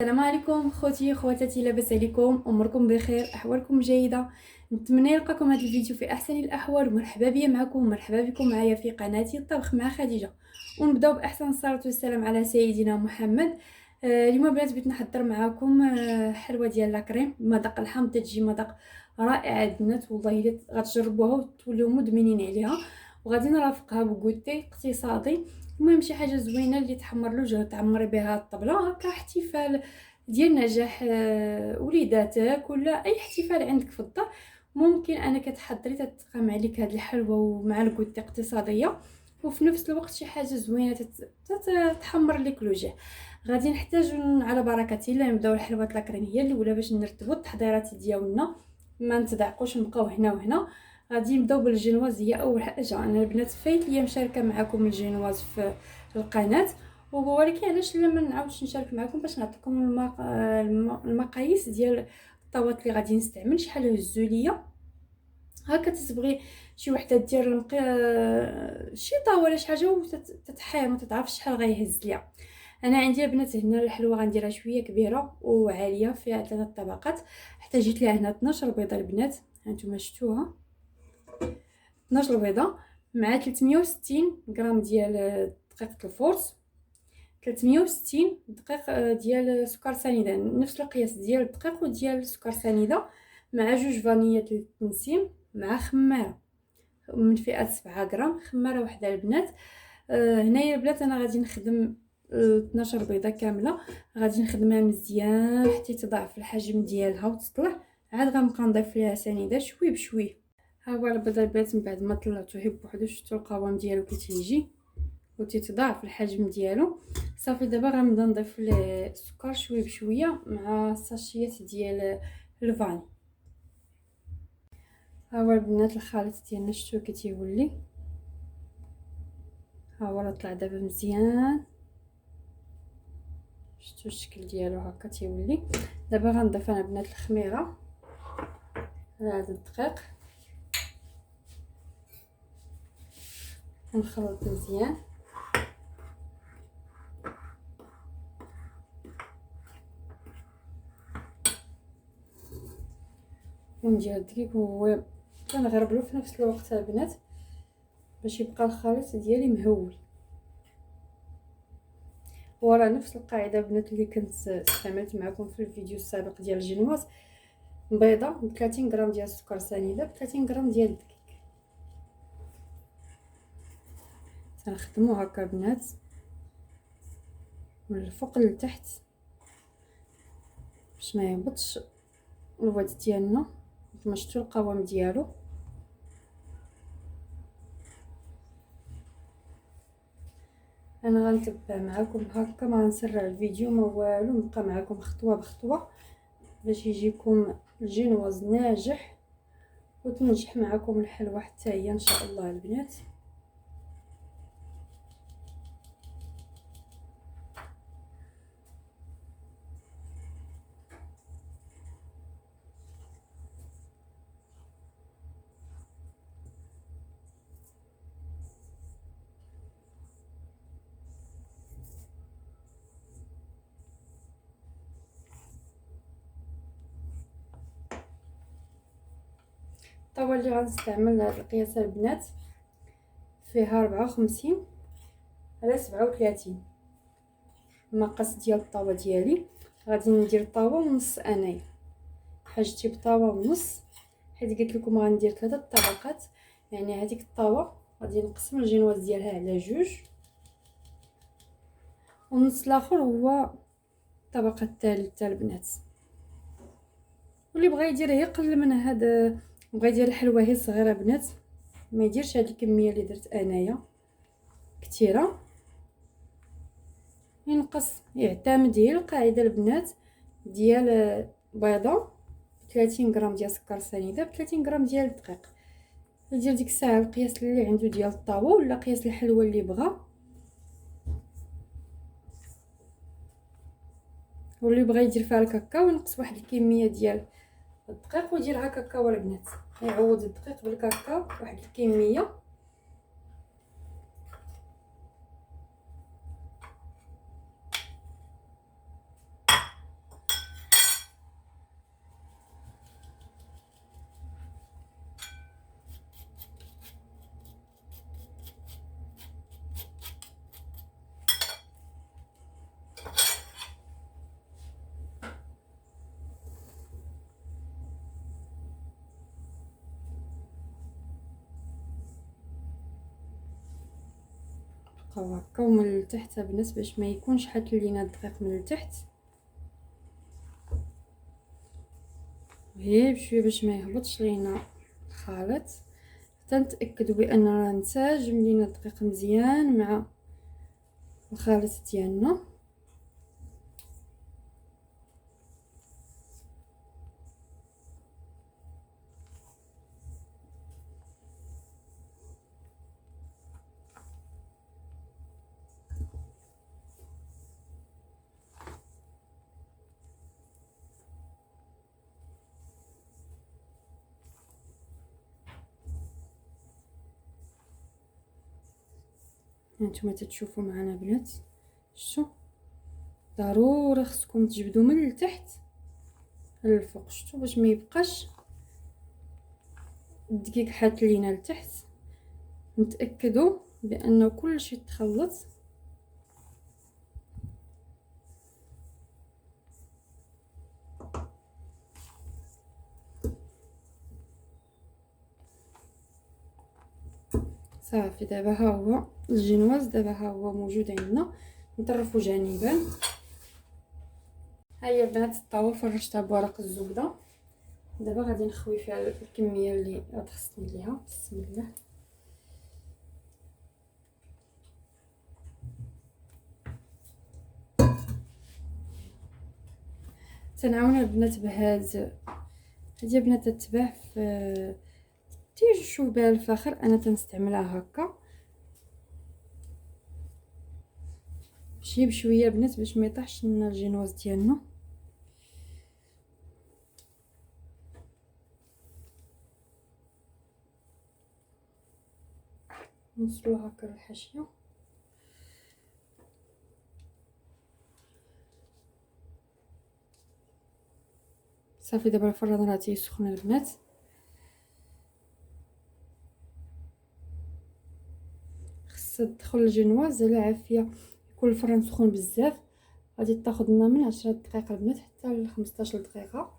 السلام عليكم خوتي خواتاتي، لاباس عليكم؟ اموركم بخير؟ احوالكم جيده؟ نتمنى يلقاكم هذا الفيديو في احسن الاحوال. مرحبا بيا معكم، مرحبا بكم معايا في قناتي الطبخ مع خديجه. ونبداو باحسن الصلاه والسلام على سيدنا محمد. اليوم بنات بغيت نحضر معكم حلوه ديال لاكريم مذاق الحامض. تجي مذاق رائع البنات، والله الا غتجربوها وتوليو مدمنين عليها. وغادي نرافقها بكوتي اقتصادي. المهم شي حاجه زوينه اللي تحمر الوجه تعمري بها الطبله هكا، احتفال ديال نجاح وليداتك ولا اي احتفال عندك في الدار. ممكن انك تحضري تتقام عليك هذه الحلوه ومع الكوتي اقتصاديه، وفي نفس الوقت شي حاجه زوينه تحمر لك الوجه. غادي نحتاج على بركه الله نبداو الحلوه لاكريميه الاولى باش نرتبوا التحضيرات ديالنا، ما نتضعقوش نبقاو هنا وهنا. غادي نبداو بالجينواز، هي اول حاجه. انا البنات فايت ليا مشاركه معكم الجينواز في القناه، ولكن علاش ما نعاودش نشارك معكم باش نعطيكم المقاييس ديال الطاوات اللي غادي نستعمل. شحال هزوا ليا هكا تتبغي شي وحده دير شي طاوه ولا شي حاجه وتتحير ما تتعرفش شحال غيهز ليا. انا عندي البنات هنا الحلوه غنديرها شويه كبيره وعاليه فيها 3 طبقات. احتاجيت لها هنا 12 بيضه البنات، هانتوما شفتوها 12 بيضه مع 360 غرام ديال دقيق الفورس، 360 دقيق ديال سكر سنيده، نفس القياس ديال الدقيق وديال السكر سنيده، مع جوج فانية التنسيم، مع خماره من فئه 7 غرام، خماره وحده البنات. هنايا البنات انا غادي نخدم 12 بيضه كامله، غادي نخدمها مزيان حتى تضاعف الحجم ديالها وتطلع. عاد غنبقى نضيف ليها سنيده شوي بشوي. ها هو البيضه البنات من بعد ما طلعته هي بوحدو، شفتوا القوام ديالو كي تيجي وتتضاعف الحجم ديالو. صافي دابا غنبدا نضيف ليه السكر شويه بشويه مع ساشيات ديال الفاني. ها هو البنات الخليط ديالنا، شفتوا كي تيولي، ها هو راه طلع دابا مزيان، شفتوا الشكل ديالو هكا تيولي. دابا غنضيف انا بنات الخميره على هذا الدقيق ونخلط مزيان. وندير الدقيق وهو كنغربلو في نفس الوقت البنات باش يبقى الخليط ديالي مهول. ورا نفس القاعده بنات اللي كنت استعملت معكم في الفيديو السابق ديال الجينواز، بيضه ب 30 غرام ديال السكر سنيده ب 30 غرام ديال الدقيق. تنخدمو هكا بنات من الفوق لتحت باش ما يهبطش الواد ديالنا. كما شفتوا القوام ديالو. انا غنتبع معكم هكا، ما نسرع الفيديو ما والو، نبقى معكم خطوه بخطوه باش يجيكم الجينواز ناجح وتنجح معكم الحلوه حتى هي ان شاء الله البنات. الطاوه اللي غنستعمل هاد القياس البنات فيها 54 على 37 المقاس ديال الطاوه ديالي. غادي ندير طاوه ونص انايا، حاجتي بطاوه ونص حيت قلت لكم غندير 3 طبقات. يعني هذيك الطاوه غادي نقسم الجينواز ديالها على جوج، والنص الاخر هو الطبقه الثالثه البنات. واللي بغى يدير يقل من هذا، بغى يدير الحلوه هي صغيره بنات، ما يديرش هذه الكميه اللي درت انايا كثيره، ينقص. يعتمد هي القاعده البنات ديال بيضه 30 غرام ديال سكر سنيده ب 30 غرام ديال الدقيق. يدير ديك الساعه القياس اللي عنده ديال الطاوه ولا قياس الحلوه اللي بغى. واللي بغى يدير فيها الكاكاو ينقص واحد الكميه ديال الدقيق ويديرها كاكاو البنات، يعوض الدقيق بالكاكاو واحد الكميه. نبقاو هكا ومن التحت البنات باش ما يكونش حاد لينا الدقيق من التحت، غير بشويه باش ما يهبطش لينا الخليط، حتى نتاكدوا بان راه نساجم لينا الدقيق مزيان مع الخليط ديالنا. هانتوما تتشوفوا معنا بنات، شتو ضروري خصكم تجبدوا من التحت للفوق، شتو باش ما يبقاش الدقيق حاد لينا لتحت. نتاكدوا بان كلشي تخلط. صافي دابا ها هو الجينواز، دابا ها هو موجود عندنا. نطرفوا جانبا. ها هي البنات الطاوه فرشتها بورق الزبده. دابا غادي نخوي فيها الكميه اللي غتخصني ليها. بسم الله. تنعاون البنات بهاد هادي بنات تتباع في تيجي بها الفخر، انا تنستعملها هكا ماشي بشويه بنات باش ما يطيحش لنا الجينواز ديالنا. نوصلو هكا للحاشيه. صافي دابا الفران راه تيسخن البنات. خص تدخل الجينواز على عافيه، يكون الفران سخون بزاف. غادي تاخذ لنا من 10 دقائق البنات حتى ل 15 دقيقه.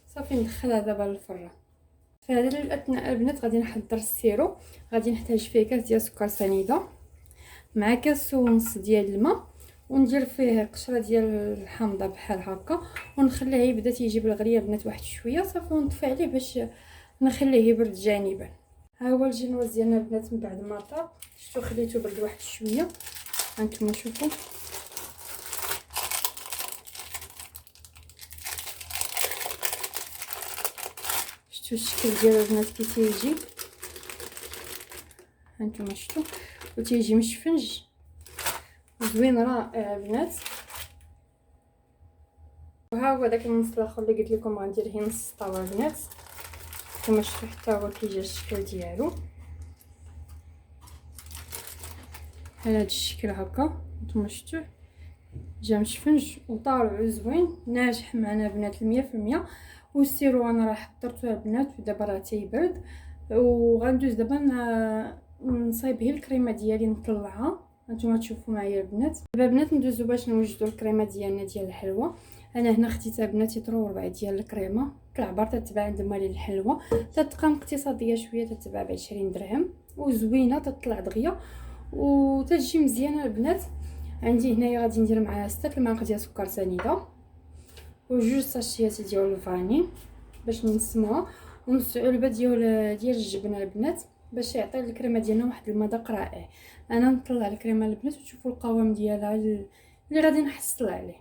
صافي ندخلها دابا للفران. في هذا الاثناء البنات غادي نحضر السيرو. غادي نحتاج فيه كاس ديال سكر سنيده مع كاس ونص ديال الماء، وندير فيه قشره ديال الحامضه بحال هكا، ونخليه يبدا تيجي بالغليه بنات واحد شويه. صافي ونطفي عليه باش نخليه يبرد جانبا. ها هو الجينواز ديالنا البنات من بعد ما طاب، شفتو خليته برد واحد شويه. هانتوما شوفوا شفتو الشكل ديالو البنات كي تيجي. هانتوما شفتو وتيجي مشفنج زوين رائع البنات. وها هو داك النص الاخر اللي قلت لكم غندير هي نص طاوه البنات. كما شفتوا حتى هو كيجي الشكل ديالو على هذا الشكل هكا. نتوما شفتوه جا مشفنج وطالع زوين ناجح معنا بنات 100%. والسيرو انا راه حضرته البنات ودابا راه تيبرد، وغندوز دابا نصايب هي الكريمه ديالي نطلعها. هانتوما تشوفوا معايا البنات. دابا البنات ندوزو باش نوجدوا الكريمه ديالنا ديال الحلوه. انا هنا خديتها بنات يطرو ربع ديال الكريمه كالعبار، تتباع عند مالين الحلوه، تتقام اقتصاديه شويه، تتباع ب20 درهم وزوينه تطلع دغيا وتجي مزيانه البنات. عندي هنايا غادي ندير معاها 6 المعالق ديال سكر سنيده وجوج ساشيات ديال الفاني باش نسموها، ونص علبه ديال الجبنه البنات باش يعطي الكريمه ديالنا واحد المذاق رائع. انا نطلع الكريمه البنات وتشوفوا القوام ديالها اللي غادي نحصل عليه.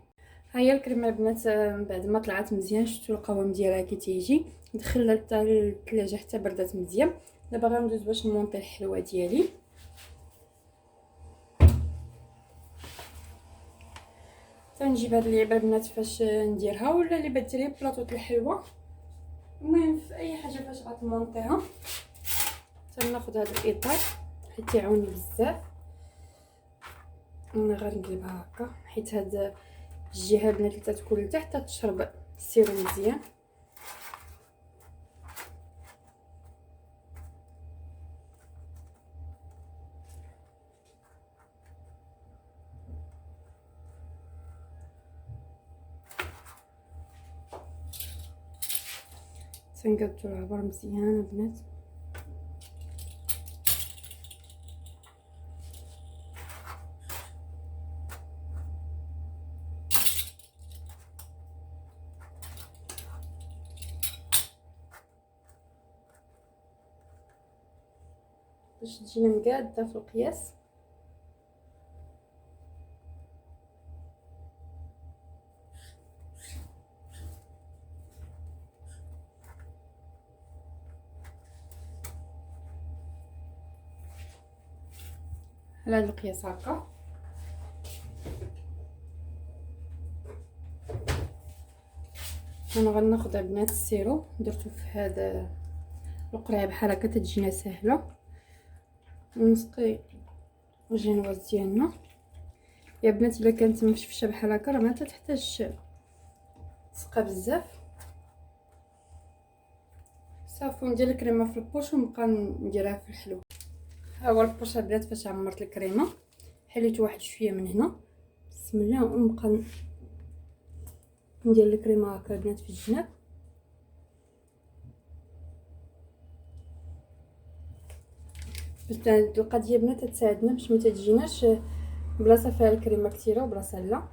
ها هي الكريمه البنات بعد ما طلعت مزيان شفتوا القوام ديالها كي تيجي. دخلها حتى للثلاجه حتى بردات مزيان. دابا غندوز باش نمونطي الحلوه ديالي. تنجيب هاد اللعبه البنات فاش نديرها، ولا اللي بديري بلاطو الحلوه، المهم في اي حاجه فاش غتمونطيها. تناخذ هذا الاطار حيت تيعاوني بزاف. انا غير نقلبها هكا حيت هاد الجهه البنات اللي تكون لتحت تشرب السيرو مزيان. تنقادو العبر مزيان البنات. باش تجينا مقاده في القياس. على هذا القياس هكا. انا غناخذ البنات السيرو درتو في هذا القرعه بحال هكا تجينا سهله، ونسقي الجينواز ديالنا. يا بنات الا كانت مفشفشه بحال هكا راه ما تحتاج تسقى بزاف. صافي ندير الكريمه في البوش ونبقى نديرها في الحلو. ها هو البوش البنات فاش عمرت الكريمه، حليت واحد شويه من هنا بسم الله، ونبقى ندير الكريمه هكا البنات في الجناب. هاد القضيه بنات تساعدنا باش ما تجيناش بلاصه فيها الكريمه كثيره وبلاصه لا.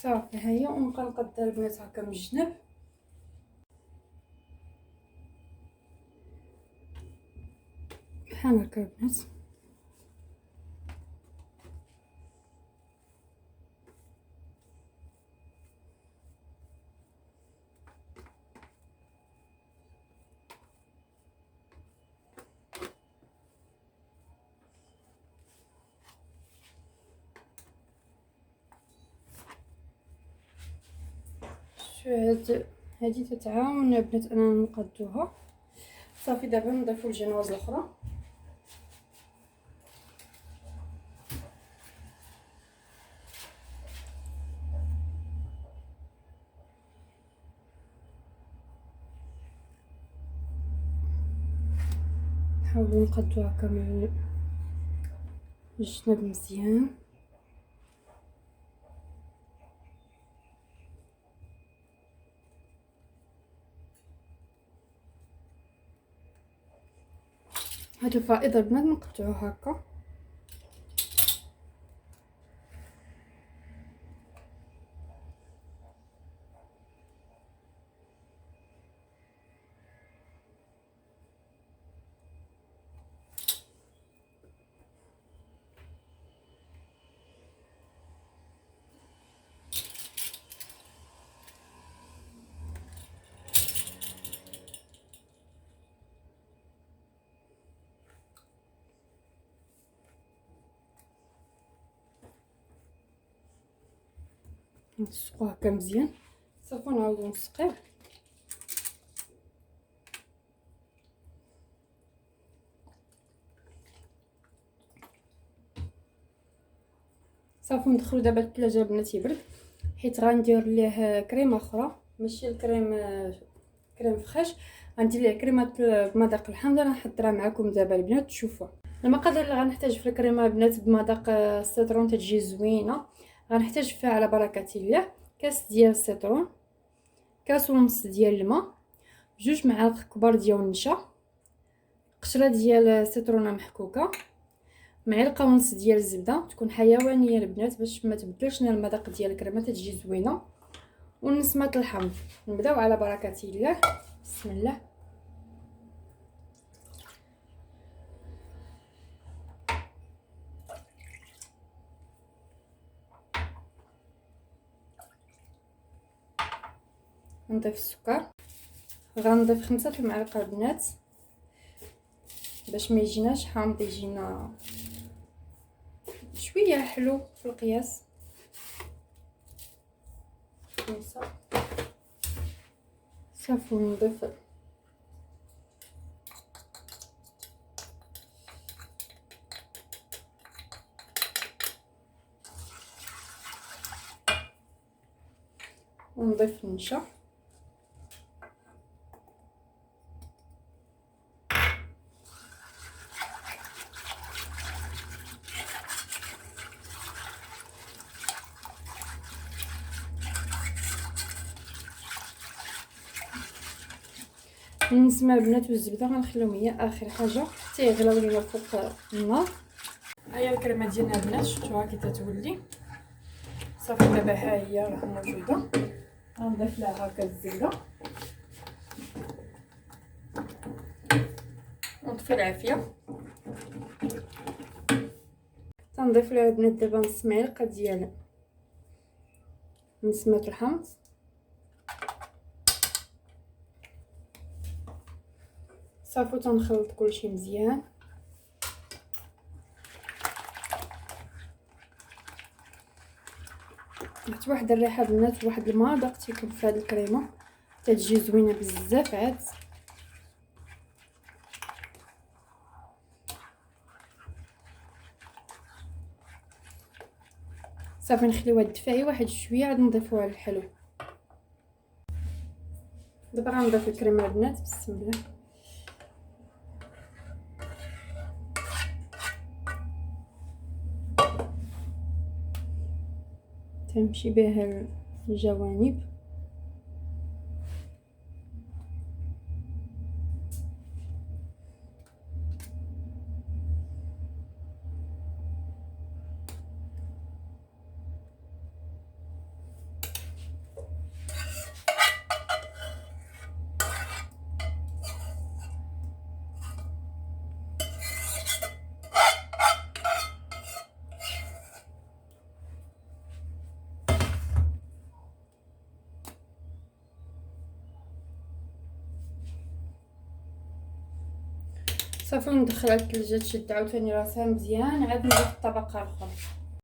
صافي ها هي، ونبقى نقدر البنات هكا من الجنب. بحال هكا البنات. هادي تتعاون البنات انا نقادوها. صافي دابا نضيفو الجينواز الاخرى. نحاولو نقادو هكا من الجناب مزيان. هاد الفائضه البنات نقطعوها هكا. نسقو هكا مزيان. صافي نعاودو نسقيو. صافي ندخلو دابا الثلاجه البنات يبرد، حيت غندير ليه كريمه اخرى ماشي الكريم كريم فريش، غندير ليه كريمه بمذاق الحامضه. نحضرها معكم دابا البنات تشوفوها. المقادير اللي غنحتاج في الكريمه البنات بمذاق السيترون تجي زوينه. غنحتاج فيها على بركه الله كاس ديال السيترون، كاس ونص ديال الماء، 2 معالق كبار ديال النشا، قشره ديال سيترونه محكوكه، معلقه ونص ديال الزبده تكون حيوانيه البنات باش ما تبدلش لنا المذاق ديال الكريمه تجي زوينه، ونسمه الحمض. نبداو على بركه الله. بسم الله. نضيف السكر، غنضيف 5 المعالق البنات باش ما يجيناش حامض، يجينا شويه حلو في القياس. 5 صافي. نضيف ونضيف النشا، نسمع البنات والزبده غنخليهم هي اخر حاجه حتى يغلاو لينا فوق النار. هيا الكريمه ديالنا البنات شفتوها كي تتولي صافي. دابا ها هي راه موجوده. غنضيف لها هكا الزبده ونطفي العافيه. تنضيف لها البنات دابا نص معلقه ديال نسمه الحمض، صافي. تنخلط كلشي مزيان. عرفت واحد الريحه البنات، واحد المذاق تيكون في هذه الكريمه تتجي زوينه بزاف عاد. صافي نخليوها تدفى واحد شويه عاد نضيفوها للحلو. دابا غنضيف الكريمه البنات. بسم الله. تمشي بها الجوانب. صافي ندخلها للثلاجه تشد عاوتاني راسها مزيان. عاد نضيف الطبقه الاخرى.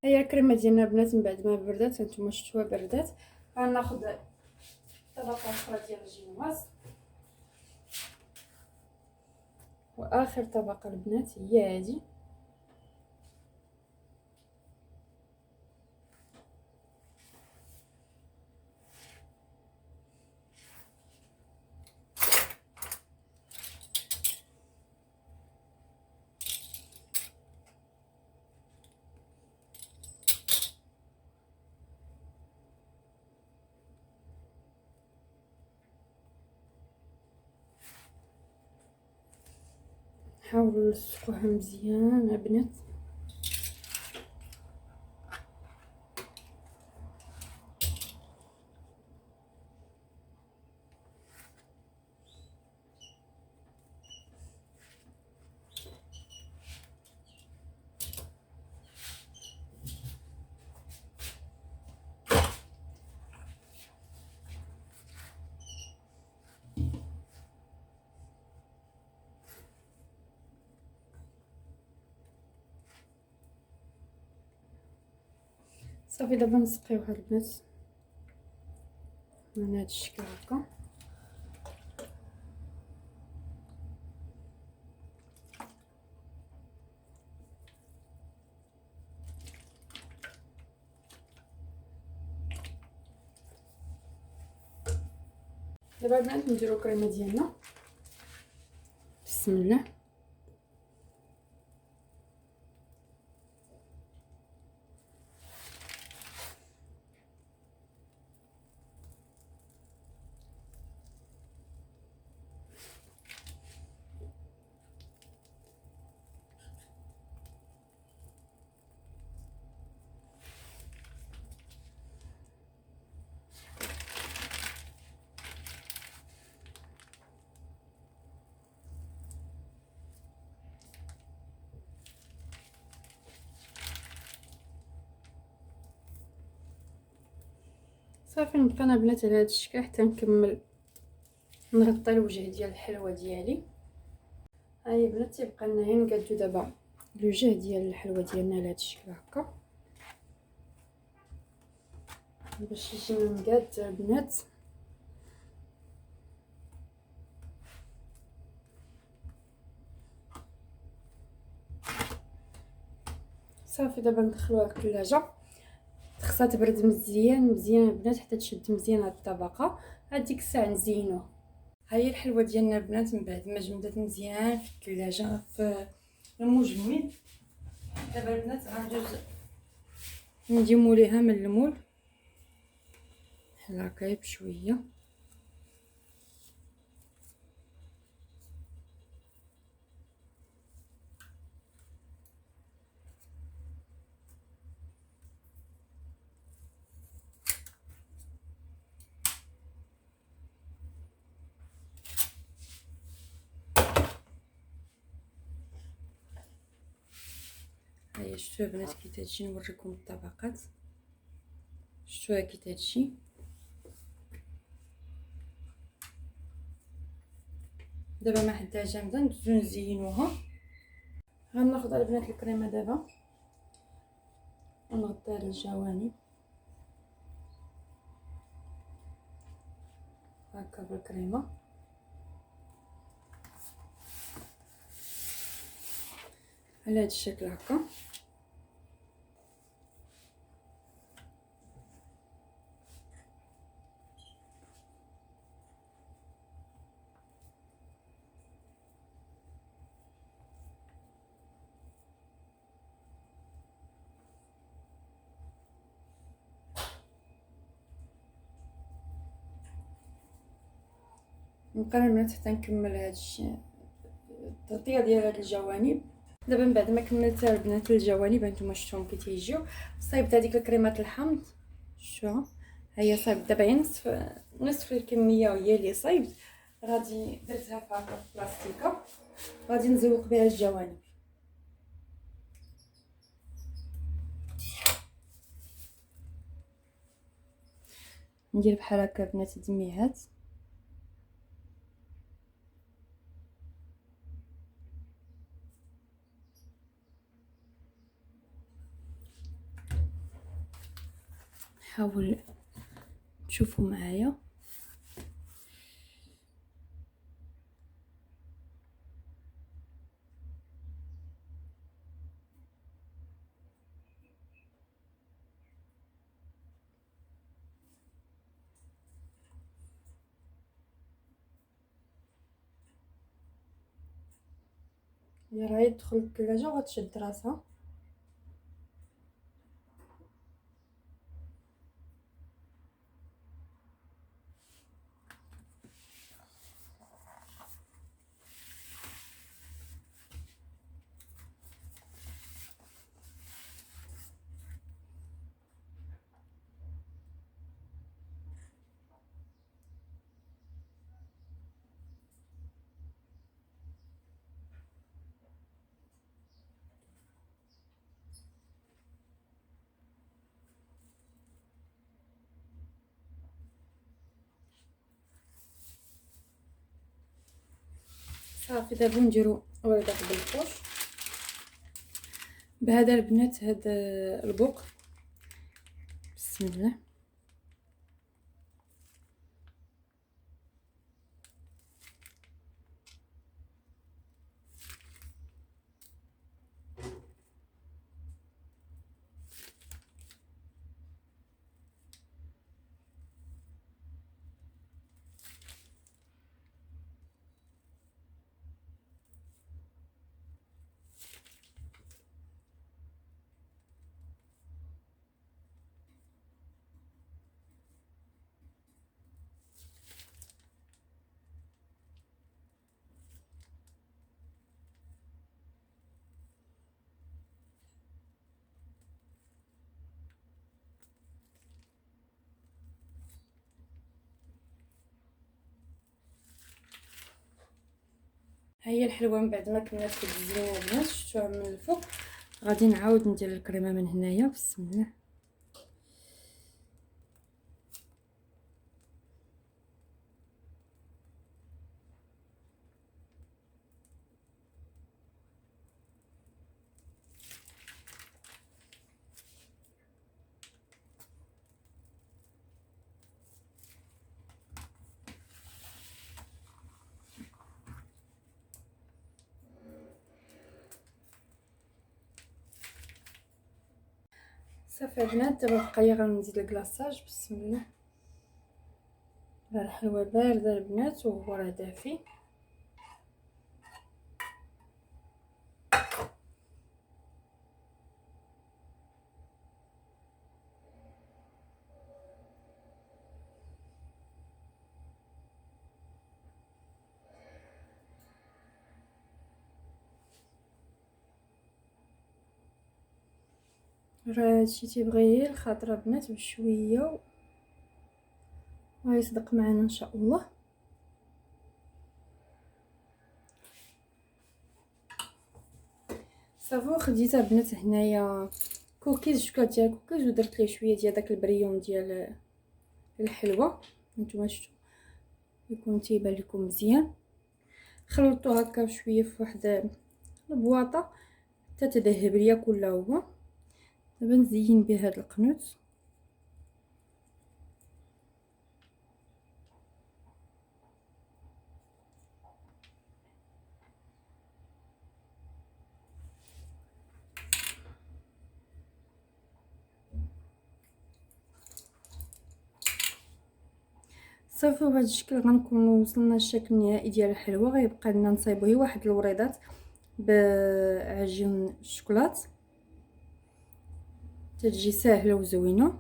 هي الكريمه ديالنا البنات من بعد ما بردات، هانتوما شفتوها بردات. غناخذ طبقه اخرى ديال الجينواز، واخر طبقه البنات هي هذه. حاولوا نلصقوها مزيان البنات. صافي دابا نسقيوها البنات من هذا الشكل هكا. دابا البنات نديرو الكريمه ديالنا. بسم الله. صافي نبقى انا بنات على هذا الشكل حتى نكمل نغطي الوجه ديال الحلوه ديالي. ها هي بنات تيبقى لنا غير نقادو دابا الوجه ديال الحلوه ديالنا على هذا الشكل هكا باش يجينا مقاد البنات. صافي دابا ندخلوها للثلاجه، خصها تبرد مزيان مزيان البنات حتى تشد مزيان هاد الطبقه. هذيك الساعه نزينوها. ها هي الحلوه ديالنا البنات من بعد ما جمدات مزيان في الثلاجه في المجمد. دابا البنات غندوز نديمو ليها من المول بحال هكا بشويه. هيا شفتوها بنات كي تجي، نوريكم الطبقات. شفتوها كي تجي. دابا ما حدها جامده ندوزو نزينوها. غناخذ البنات الكريمه دابا ونغطيها للجوانب هكا بالكريمه على هذا الشكل هكا. نبقى البنات حتى نكمل هذا الشيء التغطيه ديال هاد الجوانب. دابا من بعد ما كملت البنات الجوانب هانتوما شفتوهم كي تيجيو، صايبت هذيك الكريمات الحامض شفتوها. هي صايبت دابا نصف الكميه وهي اللي صايبت. غادي درتها في هكا في بلاستيكه غادي نزوق بها الجوانب. ندير بحال هكا بنات دميهات. حاول تشوفوا معايا. هي راهي تدخل الثلاجه وغتشد راسها. صافي دابا نديرو ورده بالفوش بهذا البنات. هذا البوق بسم الله. هي الحلوه من بعد ما كملت كتزينوا البنات شفتوها من الفوق. غادي نعاود ندير الكريمه من هنايا بسم الله. صافي البنات دابا بقى غنزيد الكلاصاج. بسم الله. راه الحلوى بارده البنات وهو راه دافي. راه هادشي تيبغي غير الخاطر البنات بشويه وغيصدق معنا ان شاء الله. صافي خديت البنات هنايا كوكيز شوكولاط ديال كوكيز ودرت ليه شويه ديال داك البريون ديال الحلوى. نتوما شفتوا يكون تيبان لكم مزيان. خلطته هكا بشويه في واحد البواطه حتى تذهب ليا كله هو. دابا نزين به هذا القنوت. صافي بهذا الشكل غنكونوا وصلنا للشكل النهائي ديال الحلوى. غيبقى لنا نصايبوا هي واحد الوريضات بعجين الشوكولات تتجي ساهله وزوينه.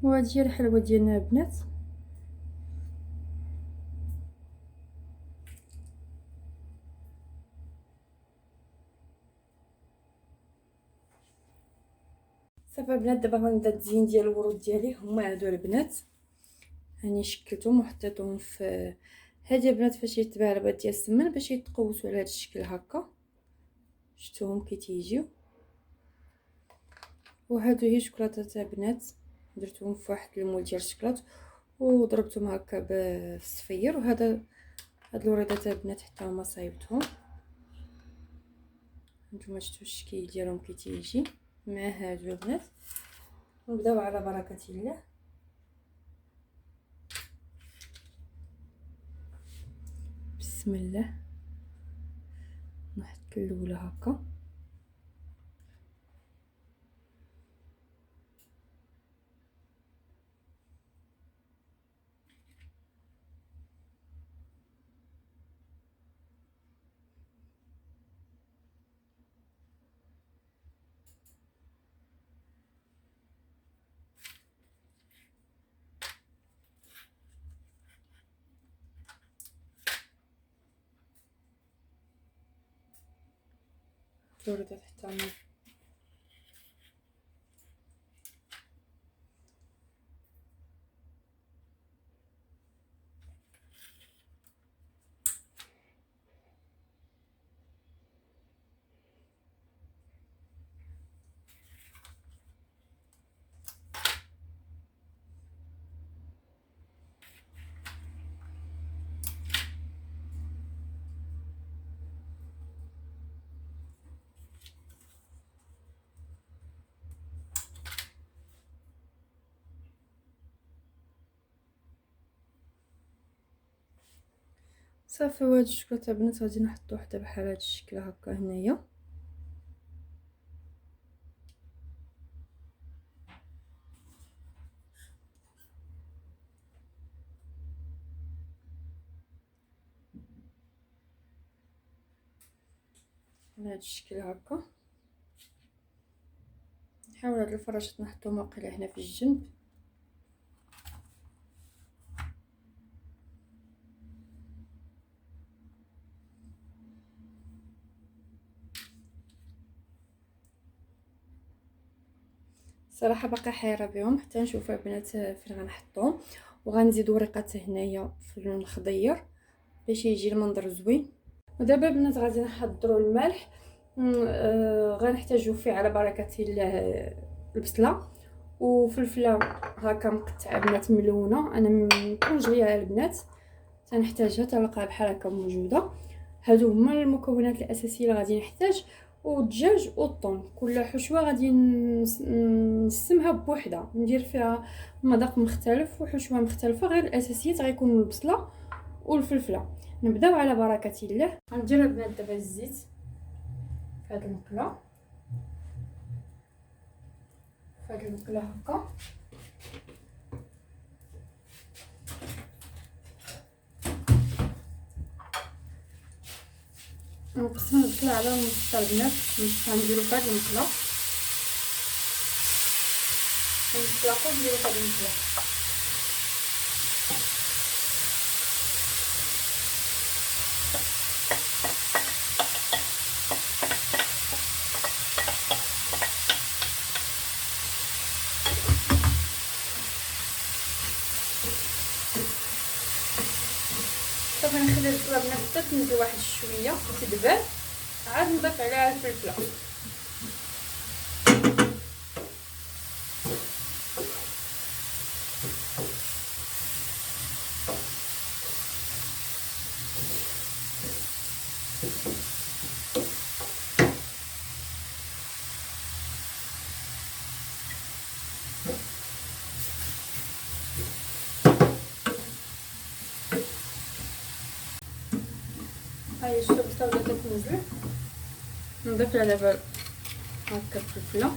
وهذه هي الحلوى ديالنا البنات. صافي البنات دابا غنبدا التزيين ديال الورود ديالي. هما هادو البنات هاني شكلتهم وحطيتهم في هادي البنات فاش يتباع البيض ديال السمن باش يتقوسوا على هذا الشكل هكا. شفتوهم كي تيجيو. وهادو هي شوكولاتات البنات درتهم في واحد المول ديال الشوكولات وضربتهم هكا بالصفير. وهذا هاد الوريضات البنات حتى هما صايبتهم. نتوما شفتوا الشكل ديالهم كي تيجي مع هادو البنات. نبداو على بركه الله. بسم الله. نحط الاولى هكا. الوريضات حتى هما صافي. وهاد الشوكولاته البنات غادي نحط وحده بحال هاد الشكل هكا هنايا. على هاد الشكل هكا. نحاول هاد الفراشات نحطهم واقيلا هنا في الجنب. صراحه باقا حيره بهم حتى نشوف البنات فين غنحطهم. وغنزيد ورقات هنايا في الخضير باش يجي المنظر زوين. ودابا البنات غادي نحضروا الملح. غنحتاجو فيه على بركه الله البصله وفلفله هكا مقطعه بنات ملونه. انا مكنش غير البنات تنحتاجها تلقاها بحال هكا موجوده. هادو هما المكونات الاساسيه اللي غادي نحتاج. والدجاج والطون كل حشوه غادي نقسمها بوحده ندير فيها مذاق مختلف وحشوه مختلفه. غير الاساسيات غيكونوا البصله والفلفله. نبداو على بركه الله. غندير البنات دابا الزيت في هذه المقله. فهاد المقله هكا. نقسم البصله على نص البنات، نص غنديرو فهاد المقله ونطلقو نديرو فهاد المقله. صافي نخلي البصله بنات حتى تنزل واحد شويه تدبل، عاد نضيف عليها الفلفله. هاهي شتو البصله بدات تنزل، نضيف لها دابا هكا الفلفله.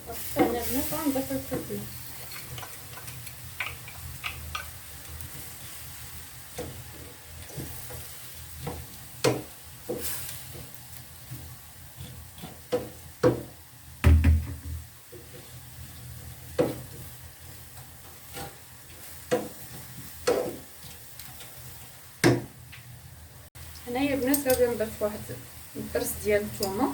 وحتى هنا نضيف الفلفله. هنايا البنات غادي نضيف واحد الضرس ديال الثومه،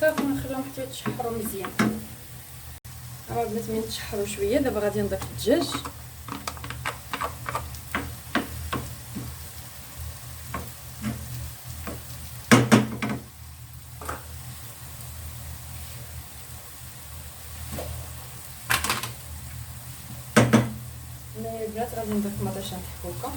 صافي نخليهم حتى يتشحروا مزيان. راه البنات من يتشحروا شويه دابا غادي نضيف الدجاج. هنايا البنات غادي نضيف مطيشه محكوكه،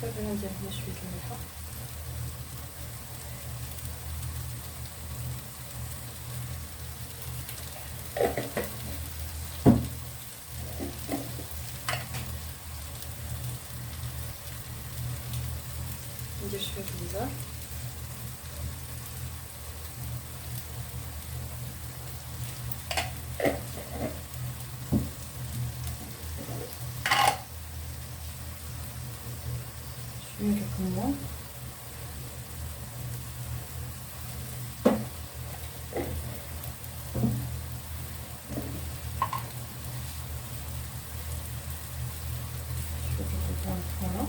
صافي غندير هنا شويه الملحه. ندير شويه البزار، شويه الكمون، شويه الزيتون مطحونه،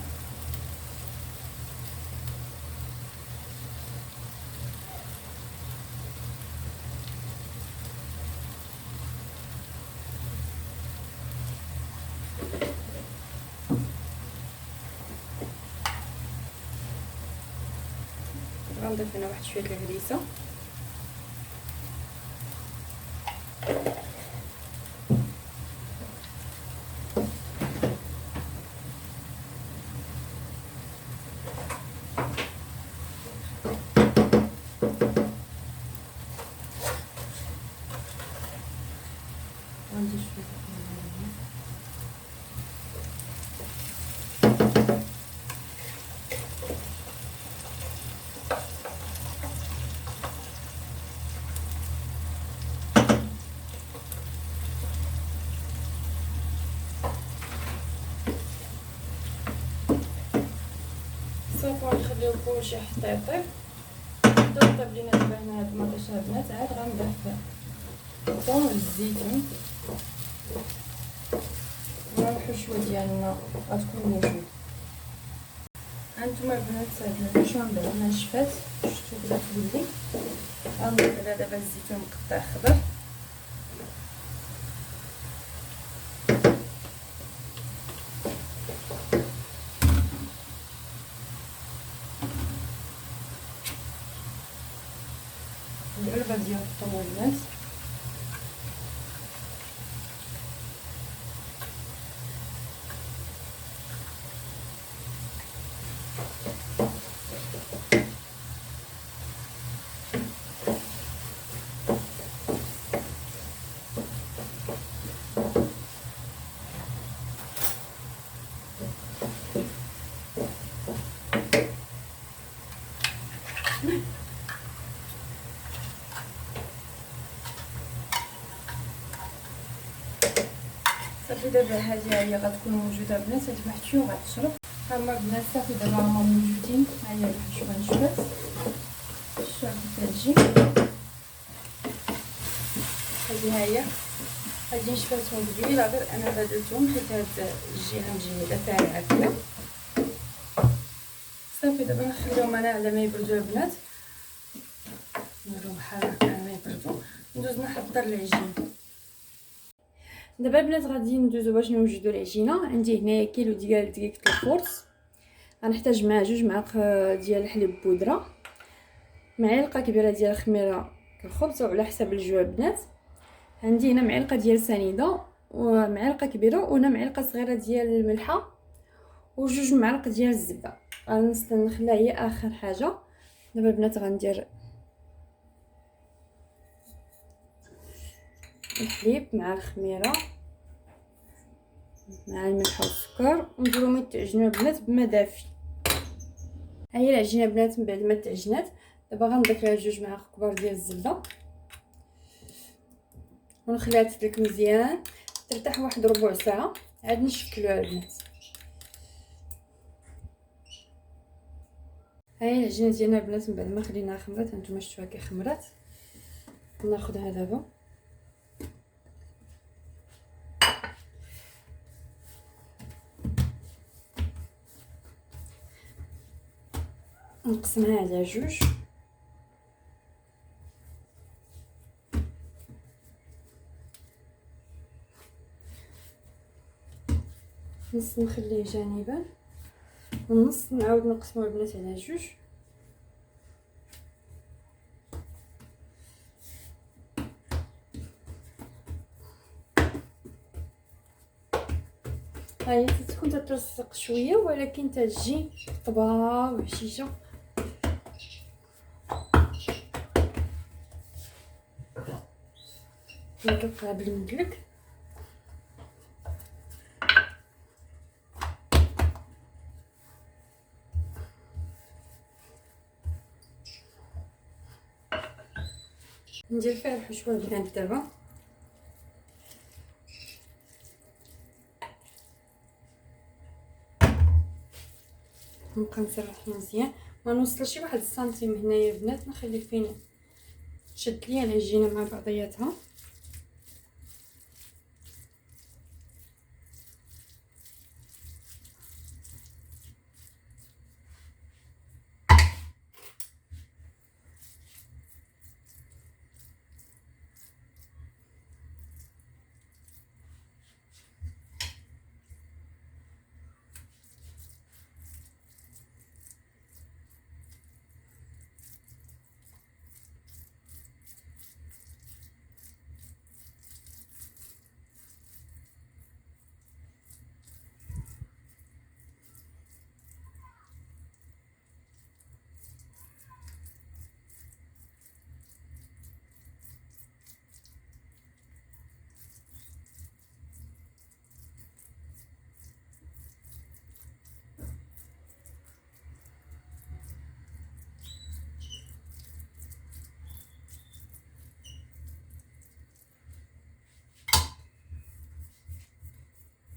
غنضيف هنا واحد شويه الهريسه، غندير شويه الكمون. نخليو كلشي حتى يطيب. نبداو طيب لينا دابا هنا هاد المطيشه البنات. عاد غنضيف الثوم والزيتون والحشوه ديالنا غتكون موجود. هانتوما البنات هاد الحشوه بعد ما نشفات شفتو بدات تولي. غنضيف عليها دابا الزيتون مقطع خضر، العلبه ديال الطماطمات، صافي. دابا هذه هي غتكون موجوده البنات، هاد محشي وغتشرب. هما البنات صافي دابا هما موجودين. ها هي الحشوه نشفات، الشرب كتجي. هذه هي غادي نشفاتهم قبيله، غير انا بدلتهم حيت هاد الجهه مجهده فيها عافيه. صافي دابا نخليهم انا على ما يبردوا البنات، نديرهم بحال هكا على ما يبردوا. ندوز نحضر العجين. دابا البنات غادي ندوزو باش نوجدوا العجينه. عندي هنايا كيلو ديال دقيقه الفورس، غنحتاج معاه 2 معالق ديال الحليب بودره، معلقه كبيره ديال الخميره الخبز وعلى حسب الجوع البنات. عندي هنا معلقه ديال سنيده ومعلقه كبيره، وهنا معلقه صغيره ديال الملحه و2 معالق ديال الزبده. غنستنى نخليها هي اخر حاجه. دابا البنات غندير الحليب مع الخميره مع الملح والسكر ونديرهم يتعجنوا البنات بما دافي. ها هي العجينه البنات من بعد ما تعجنات. دابا غنضيف لها 2 معالق كبار ديال الزبده ونخليها تدلك مزيان ترتاح واحد ربع ساعه. عاد نشكلوها البنات. ها هي العجينه ديالنا البنات من بعد ما خليناها خمرات. هانتوما شفتوها كي خمرات. ناخذها دابا نقسمها على 2. نص نخليه جانبا والنص نعاود نقسمو البنات على 2. هاهي تكون تتلصق شويه ولكن تجي طبا وهشيشه. ندلقها بالمدلك. ندير فيها الحشوه البنات دابا. نبقى نسرح مزيان، ما نوصلش شي 1 سنتيم هنايا البنات. نخلي فين تشد ليا العجينه مع بعضياتها.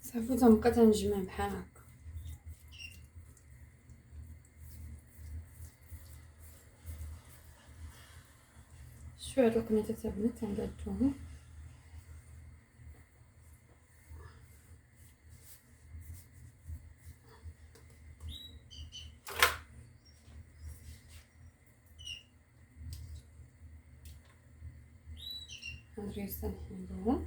صافي تنبقى تنجمع بحال هكا. شويه هاد القنيطه تاع البنات غنقادوهم. غنجيو نحيدوهم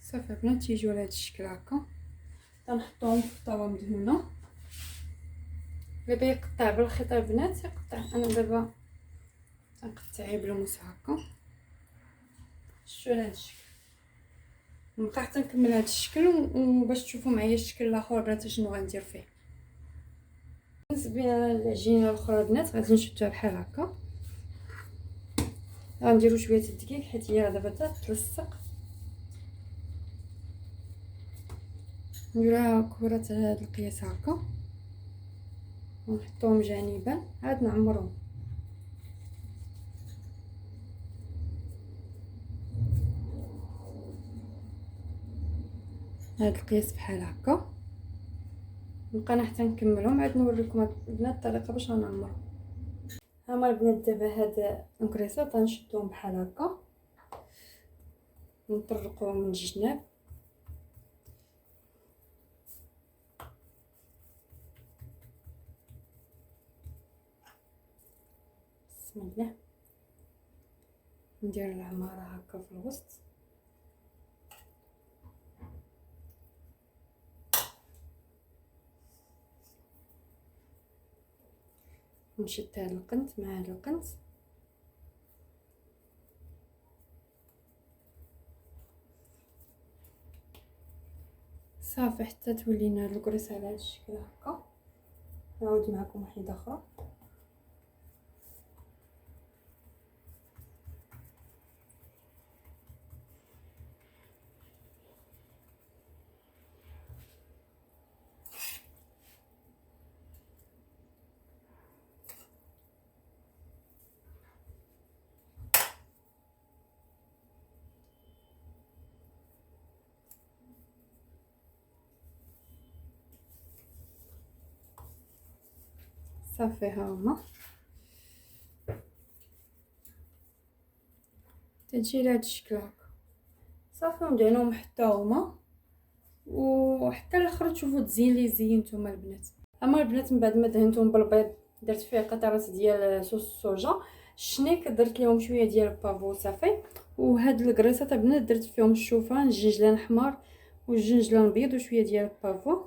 صافي البنات. تيجيو على هاد الشكل هكا، تنحطوهم في طاوه مدهونه. اللي بغى يقطع بالخيط البنات يقطع، انا دابا غنقطعيه بالموس هكا. شتو على هاد الشكل. نبقى حتى نكمل هاد الشكل وباش تشوفوا معايا الشكل الاخر البنات شنو غندير فيه. بالنسبه للعجينه الاخرى البنات غادي نشدوها بحال هكا. غنديروا شويه الدقيق حيت هي دابا تتلصق. نديرها كرات على هاد القياس هكا ونحطوهم جانبا عاد نعمرهم. هاد القياس بحال هكا. نبقى حتى نكملهم عاد نوريكم البنات الطريقه باش غنعمرهم. هما البنات دابا هاد الكريسات غنشدوهم بحال هكا ونطرقوهم من الجناب. بسم الله. ندير العماره هكا في الوسط. نشد هاد القنت مع هاد القنت صافي حتى تولينا هاد الكريس على هاد الشكل هكا. نعاود معكم وحده اخرى. صافي ها هما تجي لهاد الشكل هكا. صافي ندهنوهم حتى هما وحتى الاخر تشوفوا التزيين اللي زينتوما البنات. اما البنات من بعد ما دهنتهم بالبيض درت فيه قطرات ديال صوص الصوجا. الشنيك درت لهم شويه ديال البافو صافي. وهاد الكريسات البنات درت فيهم الشوفان الجنجلان احمر والجنجلان بيض وشويه ديال البافو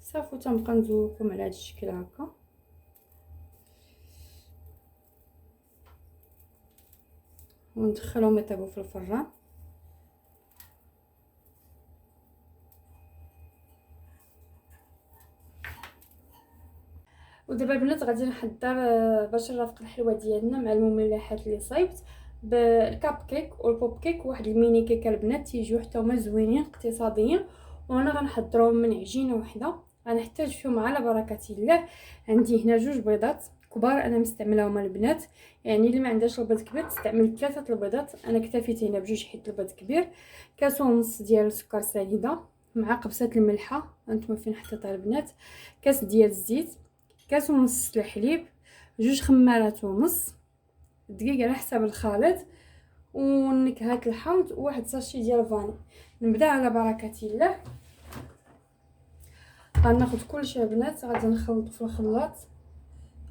صافي. تنبقى نزولكم على هاد الشكل هكا. وندخلهم يطيبوا في الفران. ودابا البنات غادي نحضر باش نرافق الحلوه ديالنا مع المملحات اللي صايبت بالكاب كيك والبوب كيك وواحد الميني كيك البنات تيجيو حتى هما زوينين اقتصاديين. وانا غنحضرهم من عجينه وحده. غنحتاج فيهم على بركه الله. عندي هنا 2 بيضات كبار انا مستعملاهم البنات، يعني اللي ما عندهاش البيض كبير تستعمل 3 البيضات. انا اكتفيت هنا ب2 حيت البيض كبير. كاس ونص ديال السكر سنيده مع قبصه الملحه هانتوما فين حطيتها البنات. كاس ديال الزيت، كاس ونص الحليب، 2 خمارات ونص، دقيق على حسب الخليط، ونكهات الحامض وواحد ساشي ديال فاني. نبدا على بركه الله. غناخذ كلشي البنات غادي نخلطو في الخلاط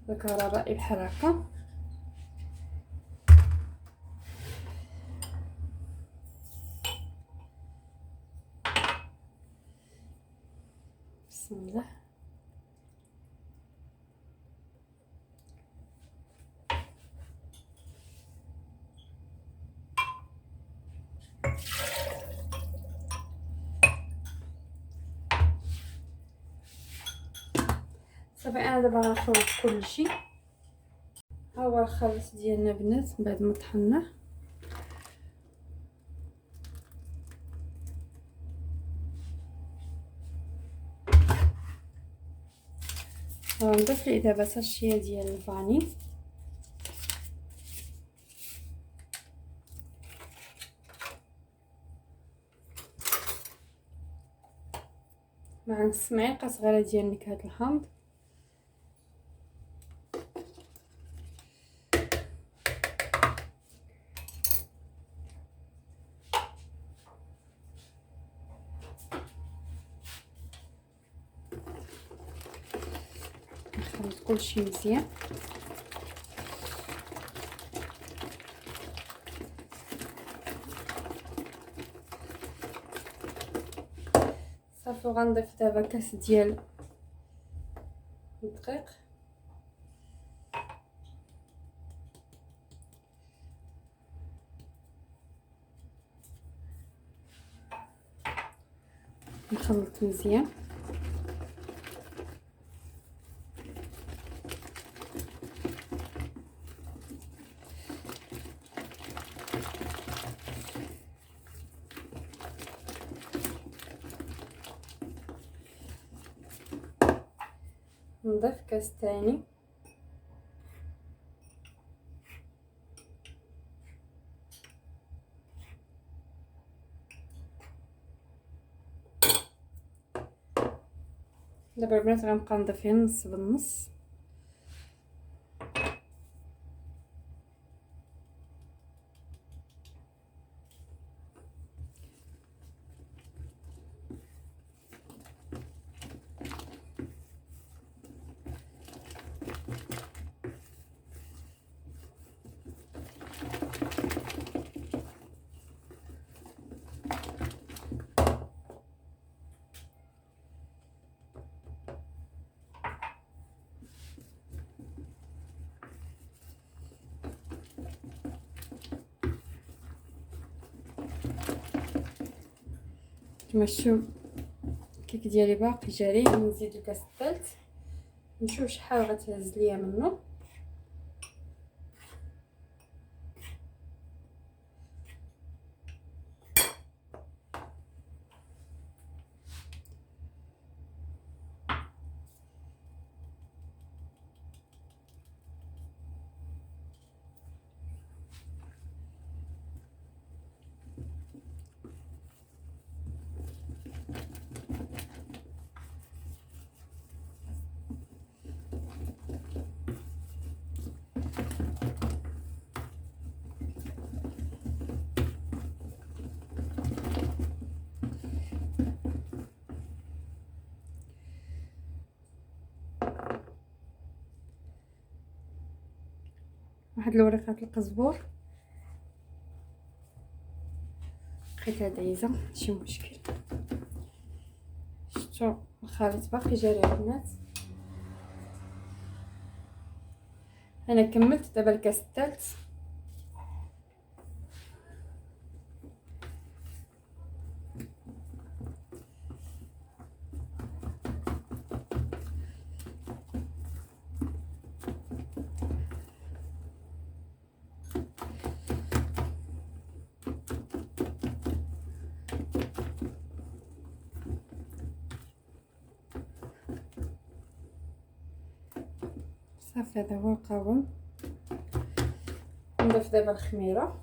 بالكهرباء بحال هكا. بسم الله. صافي انا دابا غنخلط كلشي. ها هو الخليط ديالنا بنات بعد ما طحناه. غنضيف ليه دابا ساشيه ديال الفاني. مع نص معلقه صغيره ديال نكهات الحامض. نخلط كلشي مزيان. صافي غنضيف دابا كاس ديال الدقيق، نخلط مزيان. نضيف كاس تاني، دابا البنات غنبقى نضيف غير نص بالنص. كما شفتوا الكيك ديالي باقي جاري، نزيد الكاس الثالث نشوف شحال غتهز ليا منه. واحد الوريقات القزبور، لقيتها دايزه ماشي مشكل. شفتوا الخليط باقي جاري البنات. انا كملت دابا الكاس الثالث. صافي هذا هو القوام. نضيف دابا الخميره،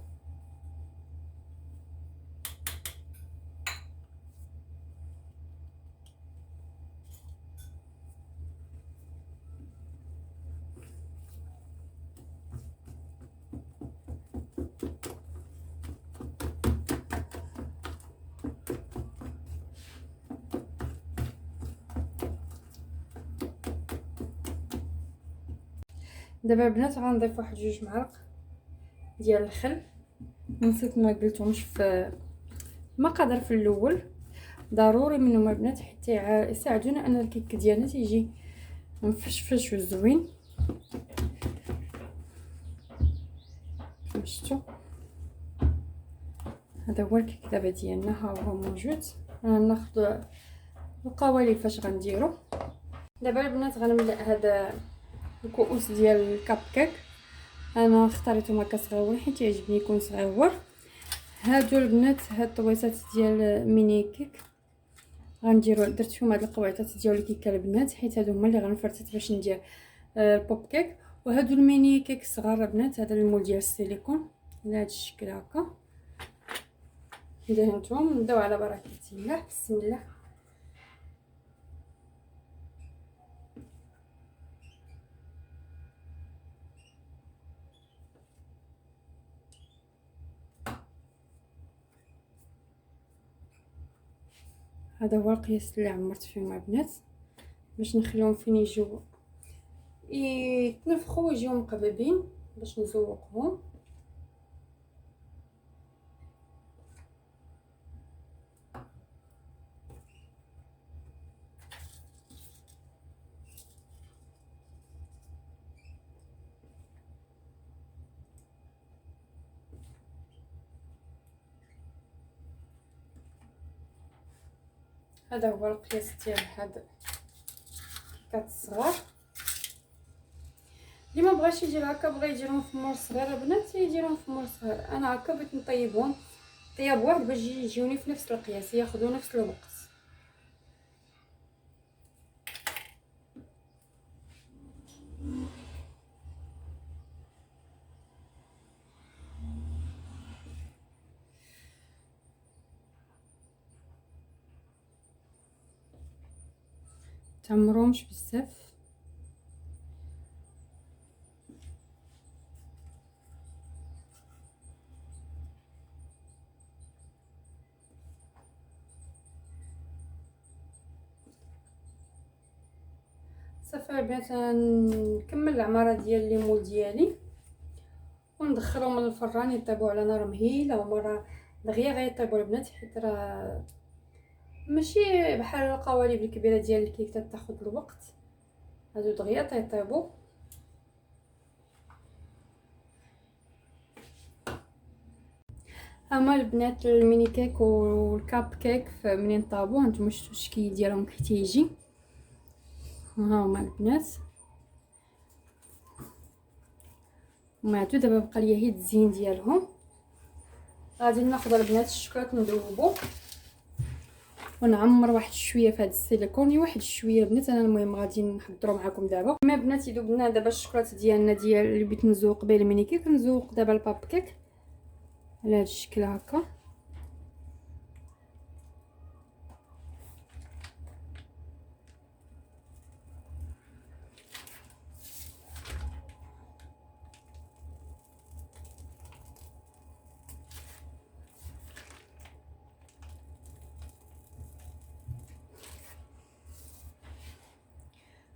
دابا البنات غنضيف واحد 2 معالق ديال الخل. نسيت ما قلتهمش في المقادير في الاول، ضروري منهم البنات حتى يساعدونا ان الكيك ديالنا تيجي مفشفش وزوين. شفتوا هذا هو الكيك دابا ديالنا، ها هو موجود. ناخذ القوالب فاش غنديرو. دابا البنات غنملأ هذا الكؤوس ديال الكاب كيك. انا اختاريتهم هكا صغيورين حيت يعجبني يكون صغيور. هادو البنات هاد الطويصات ديال ميني كيك غنديرو، درت فيهم هاد القواعطات ديال الكيكه البنات حيت هادو هما اللي غنفرتت باش ندير البوب كيك. وهادو الميني كيك صغار البنات، هذا المول ديال السيليكون على هاد الشكل هكا. دهنتهم، نبداو على بركه الله. بسم الله. هذا هو القياس اللي عمرت فيهم البنات باش نخليهم فين يجوا يتنفخوا ويجيو مقببين باش نزوقهم. هذا هو القياس ديال هاد الكيكات الصغار. اللي ما بغاش يدير هكا، بغا يديرهم في مول صغير البنات يديرهم في مول صغير. انا هكا بغيت نطيبهم طياب واحد باش يجيوني في نفس القياس، ياخذوا نفس الوقت. تعمروهمش بزاف. صافي البنات نكمل العماره ديال الليمون ديالي وندخلهم من الفران يطيبوا على نار مهيله، ومره دغيا غيطيبوا البنات، حيت راه ماشي بحال القوالب الكبيره ديال الكيك تاخذ الوقت، هادو دغيا تيطيبوا. هما البنات الميني كيك والكاب كيك منين طابوا هانتوما شفتوا الشكل ديالهم كي تيجي. ها هما البنات، ومعدو دابا بقى ليا هي التزيين ديالهم. غادي ناخذ البنات الشكلاط ندوبو ونعمر واحد شويه في هذا السيليكوني، واحد شويه البنات. انا المهم غادي نحضروا معكم دابا. ما بنات يذوب لنا دابا الشكلاط ديالنا ديال اللي بغيت نزوق به الميني كيك. نزوق دابا الباب كيك على هذا الشكل هكا.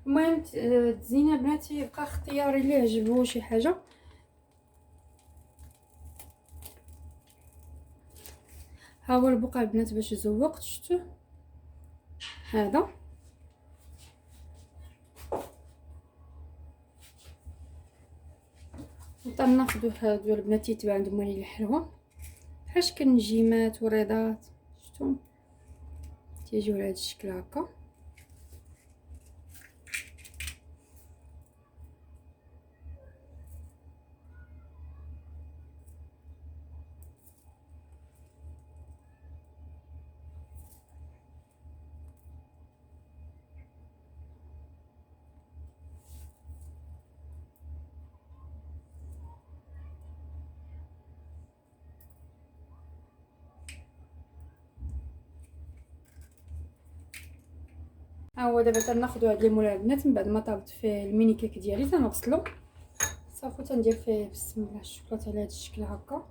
المهم تزينه بنات يبقى اختياري اللي عجبو شي حاجه. ها هو البقع البنات باش زوقت، شفتوا هذا. ناخذوا هادو البنات يتبع عندهم اللي الحلوه بحال شكل نجيمات وريضات، شفتوا تيجيو على هذا الشكل هكا. ها هو دابا تناخذوا هاد الليمون البنات من بعد ما طابت فيه الميني كيك ديالي تنغسلو صافي، تندير فيه بسم الله الشوكولاته على هذا الشكل هكا.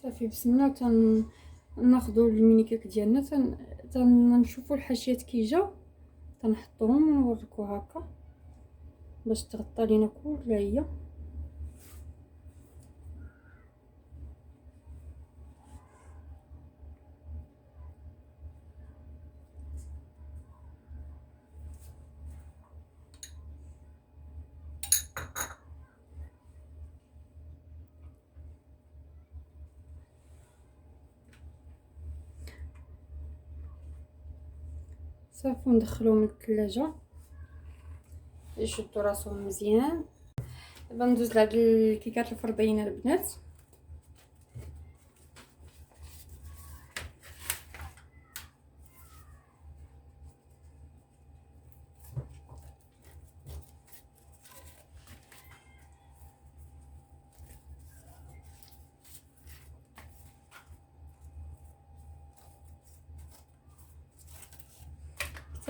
صافي بسم الله ناخذوا الميني كيك ديالنا تنشوفوا الحاشيات كي جاو تنحطوهم ونوريكم هكا باش تغطى لينا كلها هي. صافي ندخلوهم للثلاجه يشدوا راسهم مزيان. دابا ندوز لهاد الكيكات الفرضيين البنات.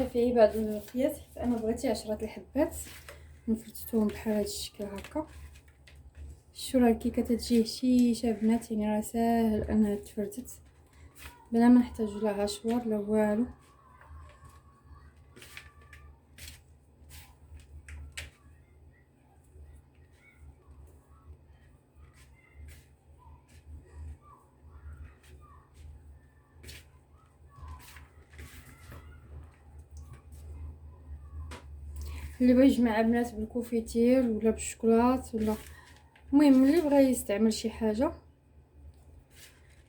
صافي بعد القياس، حيت انا بغيتي 10 الحبات نفرتهم بحال هذا الشكل هكا. شتو راه الكيكه تتجي هشيشه بنات، يعني راه ساهل انها تفرتت بلا ما نحتاجو لها شوار لا والو. اللي بغى يجمع بنات بالكوفيتير ولا بالشوكولات ولا المهم اللي بغى يستعمل شي حاجه.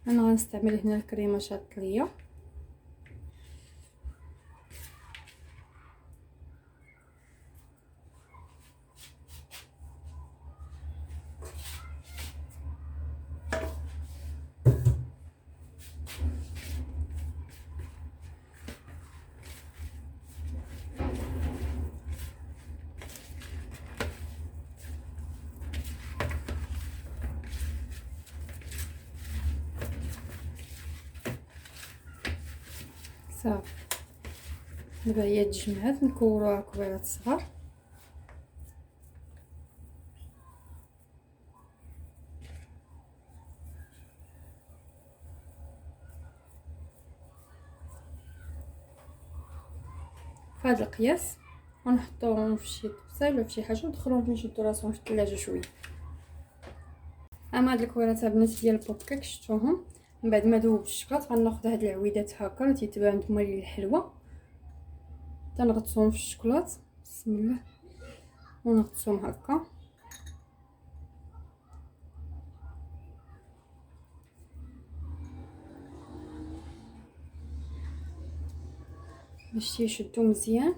انا غنستعمل هنا الكريمه شاطليه. صافي دابا هي تجمعات، نكوروها كبيرات صغار. فهاد القياس ونحطوهم في شي طبسيل ولا في شي حاجه وندخلوهم نشدو راسهم في الثلاجه شويه. اما هاد الكويرات البنات ديال البوبكيك شفتوهم من بعد ما ذوب الشكلاط غناخذ هاد العويدات هكا اللي تيتباعو نتوما للحلوه، تنغطسوهم في الشكلاط بسم الله ونغطسوهم هكا. باش تيشدو مزيان.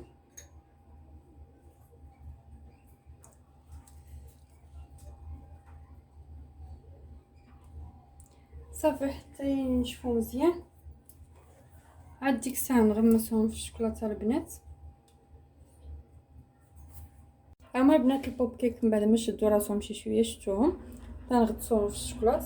صافي حتى ينشفو مزيان، عاد ديك الساعه نغمسوهم في الشكلاطه البنات. اما البنات البوب كيك من بعد ما شدوا راسهم شي شويه شفتوهم تنغطسوهم في الشكلاط.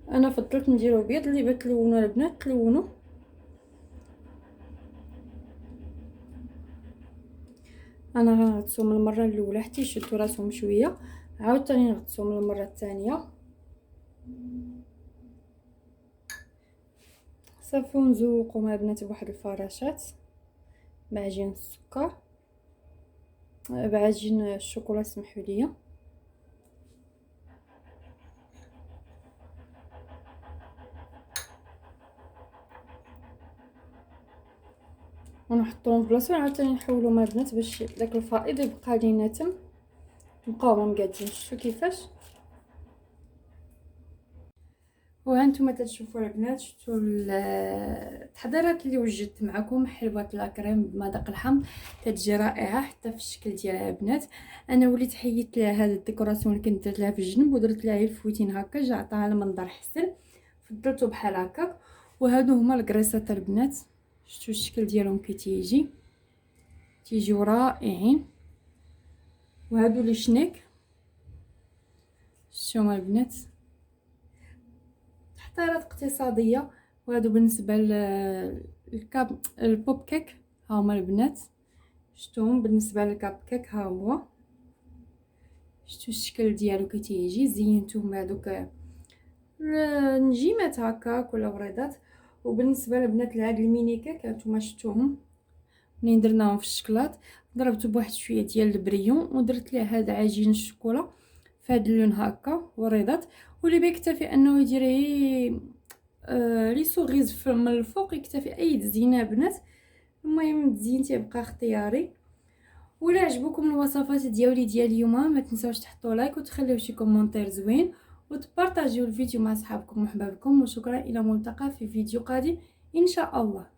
انا فضلت نديرو بيض، اللي بغات تلونو البنات تلونو. انا غنغطسهم المره الاولى حتى يشدوا راسهم شويه، عاوتاني نغطسهم المره الثانيه. صافي ونزوقهم البنات بواحد الفراشات بعجين السكر بعجين الشوكولا سمحوا لي. ونحطوهم في بلاصه عاوتاني نحولهم البنات باش داك الفائض يبقى لينا تم، نبقاو مقادين. شوفوا كيفاش. وهانتوما تتشوفوا البنات، شفتوا التحضيرات اللي وجدت معكم. حلوه لاكريم بمذاق الحمض تتجي رائعه حتى في الشكل ديالها البنات. انا وليت حيدت لها هذا الديكوراسيون اللي كنت درت لها في الجنب ودرت لها الفويتين هكا، جا عطاها المنظر حسن، فضلته بحال هكا. وهادو هما الكريسات البنات، شفتوا الشكل ديالهم كي تيجيو رائعين. وهادو لي شنيك شفتوهم البنات، تحضيرات اقتصاديه. وهادو بالنسبه للكاب البوب كيك ها هما البنات، شفتوهم بالنسبه للكاب كيك ها هو. شفتوا الشكل ديالو كي تيجي زينتوهم هذوك النجيمات هكاك ولا وريضات. وبالنسبه للبنات لهاد الميني كيك هانتوما شفتوهم منين درناهم في الشكلاط، ضربت بواحد شويه ديال البريون ودرت ليه هذا عجين الشوكولا في هذا اللون هكا وريضات. واللي بيكتفي انه يدير لي سوغيز من الفوق يكتفي اي تزيينه بنات. المهم التزيين تيبقى اختياري. ولا عجبوكم الوصفات ديال اليوم ما تنساوش تحطوا لايك وتخليو شي كومونتير زوين وتبارطاجيو الفيديو مع صحابكم وحبابكم. وشكرا الى ملتقى في فيديو قادم ان شاء الله.